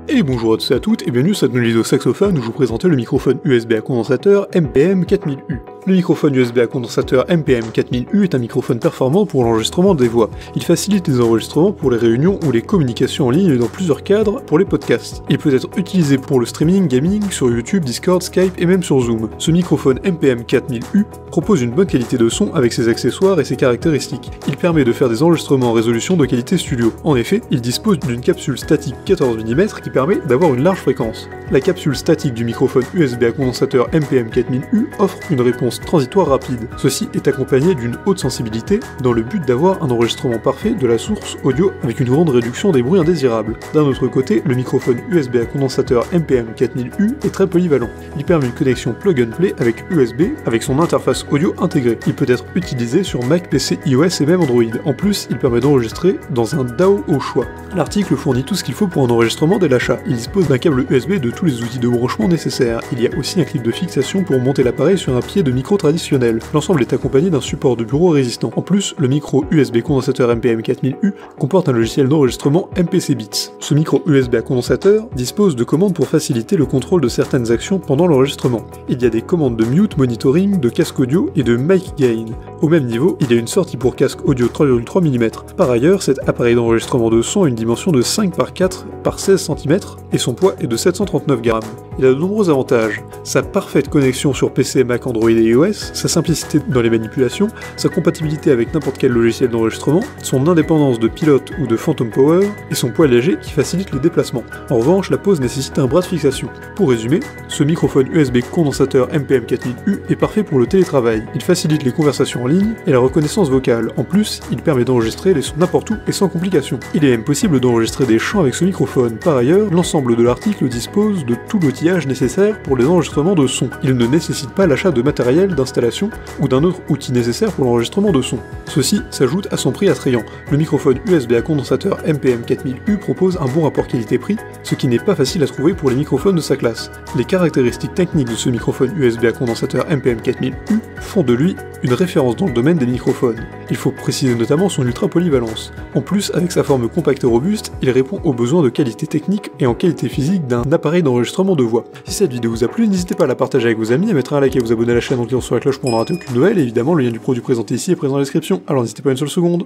Et bonjour à tous et à toutes, et bienvenue sur cette nouvelle vidéo saxophone où je vous présentais le microphone USB à condensateur MPM 4000U. Le microphone USB à condensateur MPM 4000U est un microphone performant pour l'enregistrement des voix. Il facilite les enregistrements pour les réunions ou les communications en ligne dans plusieurs cadres pour les podcasts. Il peut être utilisé pour le streaming, gaming, sur YouTube, Discord, Skype et même sur Zoom. Ce microphone MPM 4000U propose une bonne qualité de son avec ses accessoires et ses caractéristiques. Il permet de faire des enregistrements en résolution de qualité studio. En effet, il dispose d'une capsule statique 14 mm qui permet d'avoir une large fréquence. La capsule statique du microphone USB à condensateur MPM 4000U offre une réponse transitoire rapide. Ceci est accompagné d'une haute sensibilité dans le but d'avoir un enregistrement parfait de la source audio avec une grande réduction des bruits indésirables. D'un autre côté, le microphone USB à condensateur MPM 4000U est très polyvalent. Il permet une connexion plug and play avec USB avec son interface audio intégrée. Il peut être utilisé sur Mac, PC, iOS et même Android. En plus, il permet d'enregistrer dans un DAW au choix. L'article fournit tout ce qu'il faut pour un enregistrement dès l'achat. Il dispose d'un câble USB et de tous les outils de branchement nécessaires. Il y a aussi un clip de fixation pour monter l'appareil sur un pied de micro traditionnel. L'ensemble est accompagné d'un support de bureau résistant. En plus, le micro USB condensateur MPM 4000U comporte un logiciel d'enregistrement MPC Beats. Ce micro USB à condensateur dispose de commandes pour faciliter le contrôle de certaines actions pendant l'enregistrement. Il y a des commandes de mute, monitoring, de casque audio et de mic gain. Au même niveau, il y a une sortie pour casque audio 3,3 mm. Par ailleurs, cet appareil d'enregistrement de son a une dimension de 5 par 4 par 16 cm et son poids est de 739 grammes. Il a de nombreux avantages. Sa parfaite connexion sur PC, Mac, Android et iOS, sa simplicité dans les manipulations, sa compatibilité avec n'importe quel logiciel d'enregistrement, son indépendance de pilote ou de phantom power, et son poids léger qui facilite les déplacements. En revanche, la pose nécessite un bras de fixation. Pour résumer, ce microphone USB condensateur MPM 4000U est parfait pour le télétravail. Il facilite les conversations en ligne et la reconnaissance vocale. En plus, il permet d'enregistrer les sons n'importe où et sans complications. Il est même possible d'enregistrer des chants avec ce microphone. Par ailleurs, l'ensemble de l'article dispose de tout l'outillage nécessaire pour les enregistrements de son. Il ne nécessite pas l'achat de matériel d'installation ou d'un autre outil nécessaire pour l'enregistrement de son. Ceci s'ajoute à son prix attrayant. Le microphone USB à condensateur MPM 4000U propose un bon rapport qualité-prix, ce qui n'est pas facile à trouver pour les microphones de sa classe. Les caractéristiques techniques de ce microphone USB à condensateur MPM 4000U font de lui une référence dans le domaine des microphones. Il faut préciser notamment son ultra polyvalence. En plus, avec sa forme compacte et robuste, il répond aux besoins de qualité technique et en qualité physique d'un appareil d'enregistrement de voix. Si cette vidéo vous a plu, n'hésitez pas à la partager avec vos amis, à mettre un like et à vous abonner à la chaîne en cliquant sur la cloche pour ne rater aucune nouvelle, et évidemment le lien du produit présenté ici est présent dans la description, alors n'hésitez pas une seule seconde.